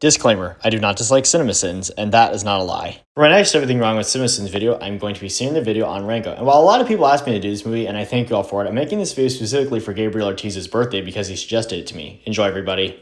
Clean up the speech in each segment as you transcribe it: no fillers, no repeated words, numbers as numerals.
Disclaimer, I do not dislike CinemaSins, and that is not a lie. For my next Everything Wrong with CinemaSins video, I'm going to be seeing the video on Rango. And while a lot of people ask me to do this movie, and I thank you all for it, I'm making this video specifically for Gabriel Ortiz's birthday because he suggested it to me. Enjoy, everybody.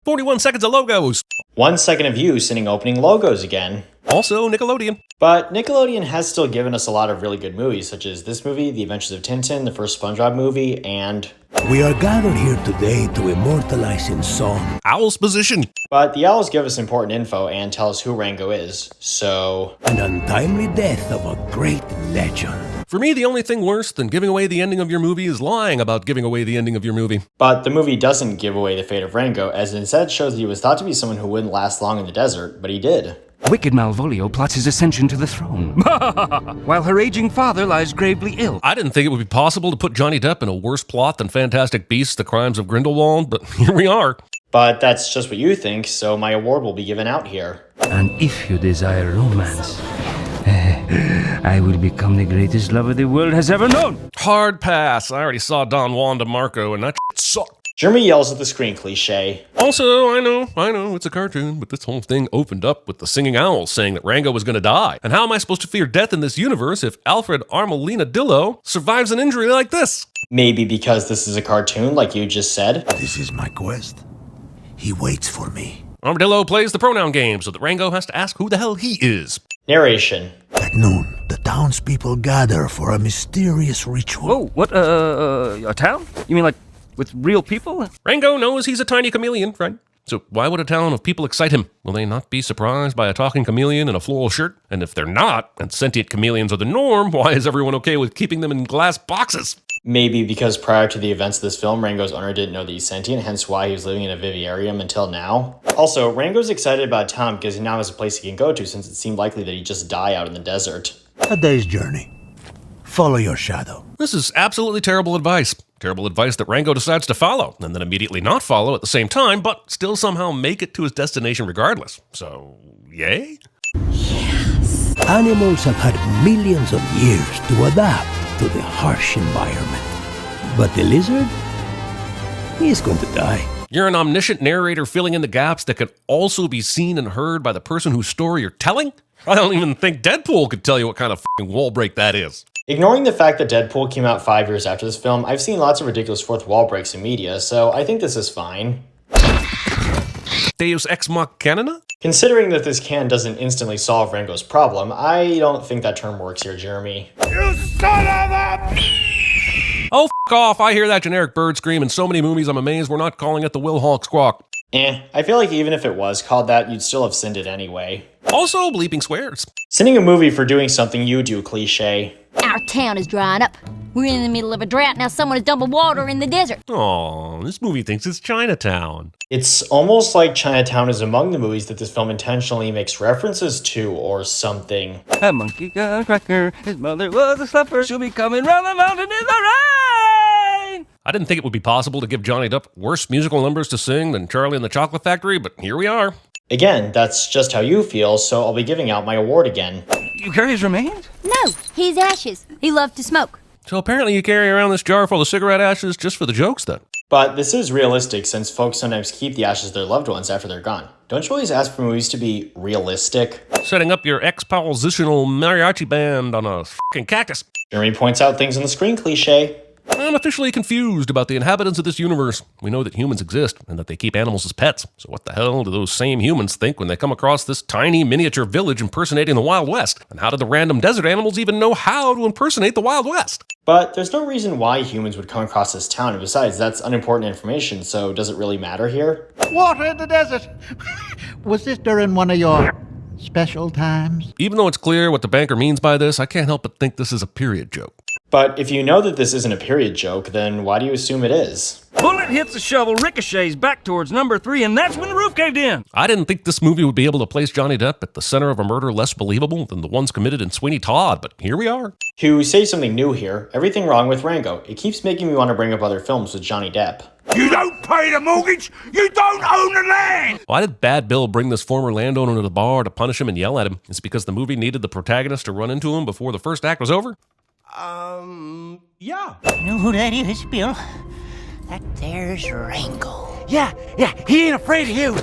41 seconds of logos. 1 second of you sitting opening logos again. Also Nickelodeon. But Nickelodeon has still given us a lot of really good movies, such as this movie, The Adventures of Tintin, the first SpongeBob movie, and... We are gathered here today to immortalize in song Owl's position. But the owls give us important info and tell us who Rango is, so... an untimely death of a great legend. For me, the only thing worse than giving away the ending of your movie is lying about giving away the ending of your movie. But the movie doesn't give away the fate of Rango, as it instead shows that he was thought to be someone who wouldn't last long in the desert, but he did. Wicked Malvolio plots his ascension to the throne, while her aging father lies gravely ill. I didn't think it would be possible to put Johnny Depp in a worse plot than Fantastic Beasts: The Crimes of Grindelwald, but here we are. But that's just what you think, so my award will be given out here. And if you desire romance, I will become the greatest lover the world has ever known. Hard pass. I already saw Don Juan DeMarco, and that shit sucked. Jeremy yells at the screen cliche. Also, I know, it's a cartoon, but this whole thing opened up with the singing owls saying that Rango was going to die. And how am I supposed to fear death in this universe if Alfred Armelina survives an injury like this? Maybe because this is a cartoon, like you just said. This is my quest. He waits for me. Armadillo plays the pronoun game so that Rango has to ask who the hell he is. Narration. At noon, the townspeople gather for a mysterious ritual. Whoa, what, a town? You mean like with real people? Rango knows he's a tiny chameleon, right? So why would a town of people excite him? Will they not be surprised by a talking chameleon in a floral shirt? And if they're not, and sentient chameleons are the norm, why is everyone okay with keeping them in glass boxes? Maybe because prior to the events of this film, Rango's owner didn't know that he's sentient, hence why he was living in a vivarium until now. Also, Rango's excited about town because he now has a place he can go to since it seemed likely that he'd just die out in the desert. A day's journey. Follow your shadow. This is absolutely terrible advice. Terrible advice that Rango decides to follow, and then immediately not follow at the same time, but still somehow make it to his destination regardless. So, yay? Yes. Animals have had millions of years to adapt to the harsh environment. But the lizard, he is going to die. You're an omniscient narrator filling in the gaps that could also be seen and heard by the person whose story you're telling? I don't even think Deadpool could tell you what kind of f***ing wall break that is. Ignoring the fact that Deadpool came out 5 years after this film, I've seen lots of ridiculous fourth wall breaks in media, so I think this is fine. Deus Ex Machina? Considering that this can doesn't instantly solve Rango's problem, I don't think that term works here, Jeremy. You son of a... Oh, f*** off. I hear that generic bird scream in so many movies I'm amazed we're not calling it the Will Hawk squawk. I feel like even if it was called that, you'd still have sinned it anyway. Also, bleeping swears. Sinning a movie for doing something you do, cliche. Our town is drying up. We're in the middle of a drought, now someone is dumping water in the desert. Aw, this movie thinks it's Chinatown. It's almost like Chinatown is among the movies that this film intentionally makes references to or something. A monkey got a cracker, his mother was a slipper, she'll be coming round the mountain in the rain! I didn't think it would be possible to give Johnny Depp worse musical numbers to sing than Charlie and the Chocolate Factory, but here we are. Again, that's just how you feel, so I'll be giving out my award again. You carry his remains? No, he's ashes. He loved to smoke. So apparently you carry around this jar full of cigarette ashes just for the jokes then. But this is realistic since folks sometimes keep the ashes of their loved ones after they're gone. Don't you always ask for movies to be realistic? Setting up your expositional mariachi band on a f***ing cactus. Jeremy points out things on the screen, cliche. I'm officially confused about the inhabitants of this universe. We know that humans exist and that they keep animals as pets. So what the hell do those same humans think when they come across this tiny miniature village impersonating the Wild West? And how did the random desert animals even know how to impersonate the Wild West? But there's no reason why humans would come across this town, and besides, that's unimportant information, so does it really matter here? Water in the desert! Was this during one of your special times? Even though it's clear what the banker means by this, I can't help but think this is a period joke. But if you know that this isn't a period joke, then why do you assume it is? Bullet hits the shovel, ricochets back towards number 3, and that's when the roof caved in. I didn't think this movie would be able to place Johnny Depp at the center of a murder less believable than the ones committed in Sweeney Todd, but here we are. To say something new here, everything wrong with Rango. It keeps making me want to bring up other films with Johnny Depp. You don't pay the mortgage, you don't own the land! Why did Bad Bill bring this former landowner to the bar to punish him and yell at him? Is it because the movie needed the protagonist to run into him before the first act was over? Yeah. You know who that is, Bill? That there's Rango. Yeah, he ain't afraid of you.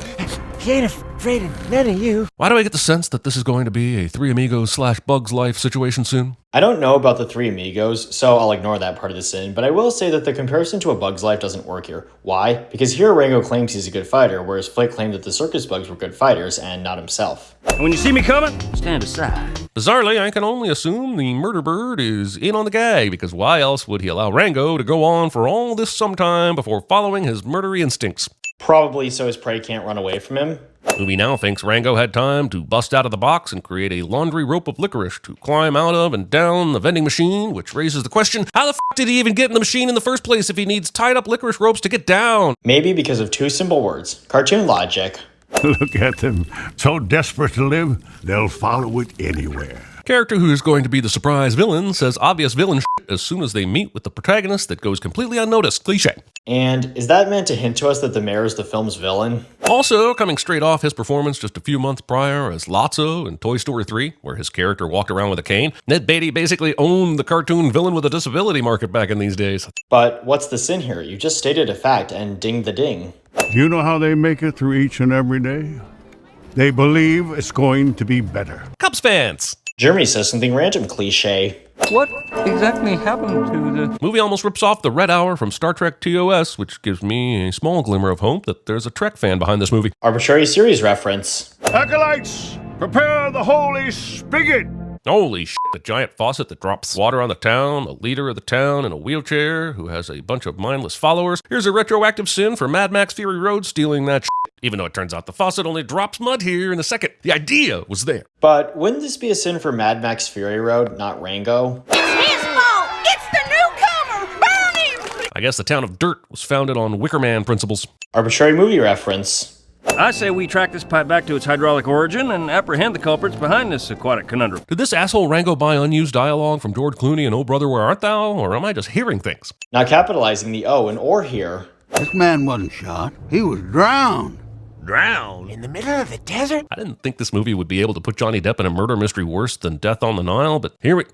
Ain't afraid of none of you. Why do I get the sense that this is going to be a Three Amigos / Bugs Life situation soon? I don't know about the Three Amigos, so I'll ignore that part of the sin, but I will say that the comparison to A Bug's Life doesn't work here. Why? Because here Rango claims he's a good fighter, whereas Flick claimed that the circus bugs were good fighters and not himself. And when you see me coming, stand aside. Bizarrely, I can only assume the murder bird is in on the gag, because why else would he allow Rango to go on for all this some time before following his murdery instincts? Probably so his prey can't run away from him. Movie now thinks Rango had time to bust out of the box and create a laundry rope of licorice to climb out of and down the vending machine, which raises the question, how the f*** did he even get in the machine in the first place if he needs tied up licorice ropes to get down? Maybe because of two simple words. Cartoon logic. Look at them. So desperate to live, they'll follow it anywhere. Character who is going to be the surprise villain says obvious villain shit as soon as they meet with the protagonist that goes completely unnoticed. Cliché. And is that meant to hint to us that the mayor is the film's villain? Also, coming straight off his performance just a few months prior as Lotso in Toy Story 3, where his character walked around with a cane, Ned Beatty basically owned the cartoon villain with a disability market back in these days. But what's the sin here? You just stated a fact and ding the ding. Do you know how they make it through each and every day? They believe it's going to be better. Cubs fans! Jeremy says something random cliche. What exactly happened to the... Movie almost rips off the Red Hour from Star Trek TOS, which gives me a small glimmer of hope that there's a Trek fan behind this movie. Arbitrary series reference. Acolytes, prepare the holy spigot! Holy shit, the giant faucet that drops water on the town, a leader of the town in a wheelchair who has a bunch of mindless followers. Here's a retroactive sin for Mad Max Fury Road stealing that shit, even though it turns out the faucet only drops mud here in a second. The idea was there. But wouldn't this be a sin for Mad Max Fury Road, not Rango? It's his fault! It's the newcomer! Burn him! I guess the town of Dirt was founded on Wicker Man principles. Arbitrary movie reference. I say we track this pipe back to its hydraulic origin and apprehend the culprits behind this aquatic conundrum. Did this asshole Rango buy unused dialogue from George Clooney and Oh Brother Where Art Thou, or am I just hearing things? Not capitalizing the O and or here. This man wasn't shot. He was drowned. Drowned? In the middle of the desert? I didn't think this movie would be able to put Johnny Depp in a murder mystery worse than Death on the Nile, but here we...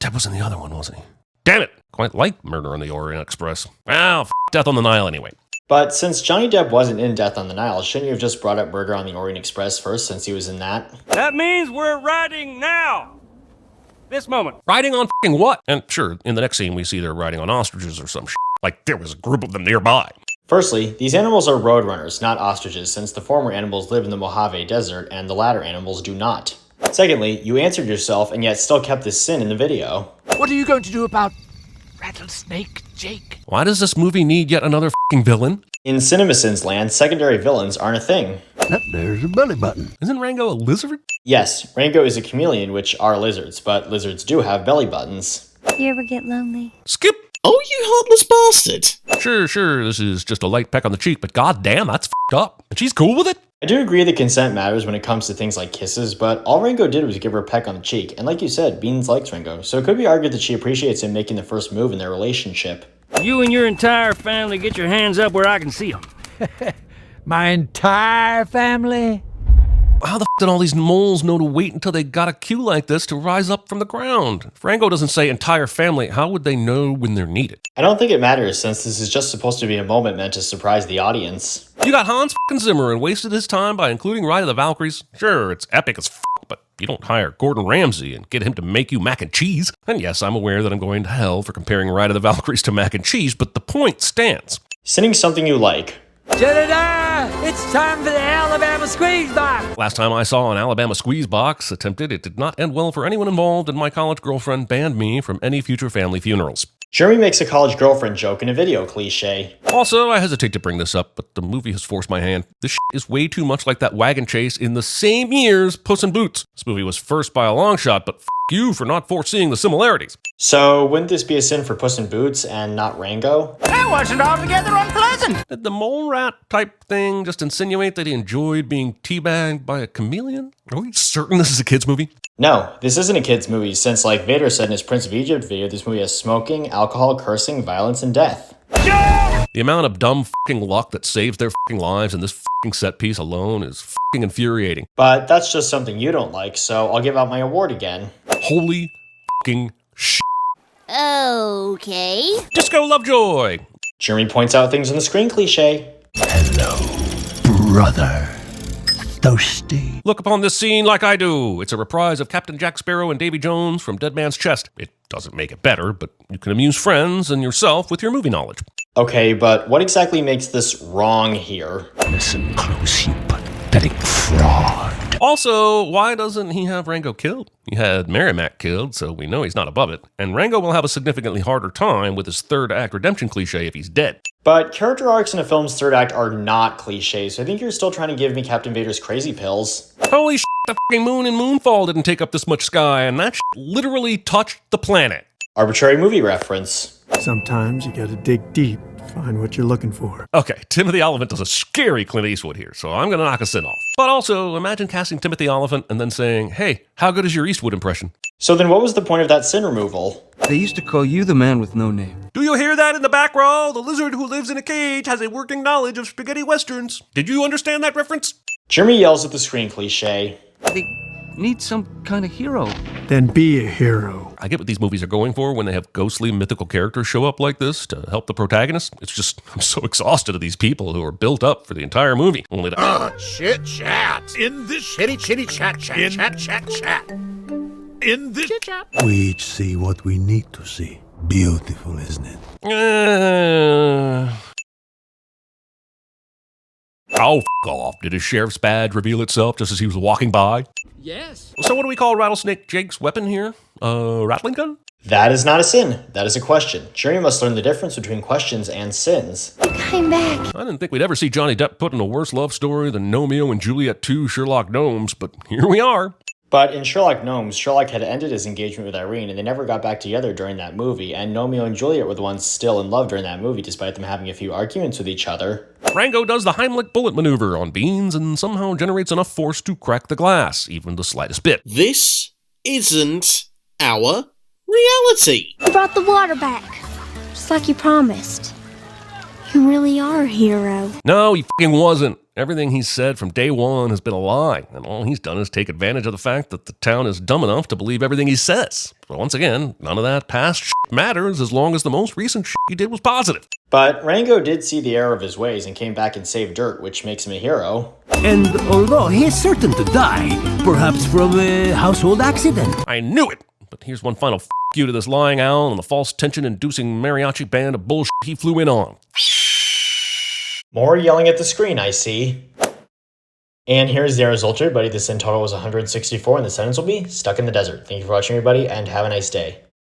Depp was in the other one, wasn't he? Damn it! Quite like Murder on the Orient Express. Well, Death on the Nile anyway. But since Johnny Depp wasn't in Death on the Nile, shouldn't you have just brought up Murder on the Orient Express first since he was in that? That means we're riding now! This moment. Riding on f***ing what? And sure, in the next scene we see they're riding on ostriches or some shit. Like there was a group of them nearby. Firstly, these animals are roadrunners, not ostriches, since the former animals live in the Mojave Desert and the latter animals do not. Secondly, you answered yourself and yet still kept this sin in the video. What are you going to do about Rattlesnake Jake? Why does this movie need yet another f***ing villain? In CinemaSins land, secondary villains aren't a thing. Yep, there's a belly button. Isn't Rango a lizard? Yes, Rango is a chameleon, which are lizards, but lizards do have belly buttons. You ever get lonely? Skip! Oh, you heartless bastard! Sure, this is just a light peck on the cheek, but goddamn, that's f***ed up. And she's cool with it? I do agree that consent matters when it comes to things like kisses, but all Rango did was give her a peck on the cheek, and like you said, Beans likes Rango, so it could be argued that she appreciates him making the first move in their relationship. You and your entire family get your hands up where I can see them. My entire family? How the f*** did all these moles know to wait until they got a cue like this to rise up from the ground? If Rango doesn't say entire family, how would they know when they're needed? I don't think it matters, since this is just supposed to be a moment meant to surprise the audience. You got Hans f***ing Zimmer and wasted his time by including Ride of the Valkyries. Sure, it's epic as f***, but you don't hire Gordon Ramsay and get him to make you mac and cheese. And yes, I'm aware that I'm going to hell for comparing Ride of the Valkyries to mac and cheese, but the point stands. Sinning something you like. Ta-da-da! It's time for the Alabama Squeeze Box! Last time I saw an Alabama Squeeze Box attempted, it did not end well for anyone involved, and my college girlfriend banned me from any future family funerals. Jeremy makes a college girlfriend joke in a video cliche. Also, I hesitate to bring this up, but the movie has forced my hand. This shit is way too much like that wagon chase in the same year as Puss in Boots. This movie was first by a long shot, but f*** you for not foreseeing the similarities. So, wouldn't this be a sin for Puss in Boots and not Rango? That wasn't altogether unpleasant! Did the mole rat type thing just insinuate that he enjoyed being teabagged by a chameleon? Are we certain this is a kid's movie? No, this isn't a kid's movie, since like Vader said in his Prince of Egypt video, this movie has smoking, alcohol, cursing, violence, and death. The amount of dumb f***ing luck that saves their f***ing lives in this f***ing set piece alone is f***ing infuriating. But that's just something you don't like, so I'll give out my award again. Holy f***ing shit. Okay. Disco Lovejoy! Jeremy points out things on the screen cliche. Hello, brother. thirsty. Look upon this scene like I do. It's a reprise of Captain Jack Sparrow and Davy Jones from Dead Man's Chest. It doesn't make it better, but you can amuse friends and yourself with your movie knowledge. Okay, but what exactly makes this wrong here? Listen close, you pathetic fraud. Also, why doesn't he have Rango killed? He had Merrimack killed, so we know he's not above it. And Rango will have a significantly harder time with his third act redemption cliche if he's dead. But character arcs in a film's third act are not cliches, so I think you're still trying to give me Captain Vader's crazy pills. Holy shit, the fucking moon and Moonfall didn't take up this much sky, and that shit literally touched the planet. Arbitrary movie reference. Sometimes you gotta dig deep to find what you're looking for. Okay, Timothy Olyphant does a scary Clint Eastwood here, so I'm gonna knock us in off. But also, imagine casting Timothy Olyphant and then saying, hey, how good is your Eastwood impression? So then what was the point of that sin removal? They used to call you the man with no name. Do you hear that in the back row? The lizard who lives in a cage has a working knowledge of spaghetti westerns. Did you understand that reference? Jeremy yells at the screen cliche. They need some kind of hero. Then be a hero. I get what these movies are going for when they have ghostly mythical characters show up like this to help the protagonist. It's just, I'm so exhausted of these people who are built up for the entire movie. Only to chit chat. In this chitty chat. In this chit chat. We each see what we need to see. Beautiful, isn't it? Oh, f*** off. Did his sheriff's badge reveal itself just as he was walking by? Yes. So what do we call Rattlesnake Jake's weapon here? Rattling gun? That is not a sin. That is a question. Jeremy must learn the difference between questions and sins. Came back. I didn't think we'd ever see Johnny Depp put in a worse love story than Romeo and Juliet 2 Sherlock Gnomes, but here we are. But in Sherlock Gnomes, Sherlock had ended his engagement with Irene and they never got back together during that movie, and Romeo and Juliet were the ones still in love during that movie despite them having a few arguments with each other. Rango does the Heimlich bullet maneuver on beans and somehow generates enough force to crack the glass, even the slightest bit. This isn't our reality. You brought the water back, just like you promised. You really are a hero. No, he f***ing wasn't. Everything he's said from day one has been a lie, and all he's done is take advantage of the fact that the town is dumb enough to believe everything he says. So once again, none of that past shit matters as long as the most recent shit he did was positive. But Rango did see the error of his ways and came back and saved Dirt, which makes him a hero. And although he is certain to die, perhaps from a household accident. I knew it! But here's one final f*** you to this lying owl and the false tension-inducing mariachi band of bullshit he flew in on. More yelling at the screen, I see. And here's the result, everybody. The sin total was 164, and the sentence will be stuck in the desert. Thank you for watching, everybody, and have a nice day.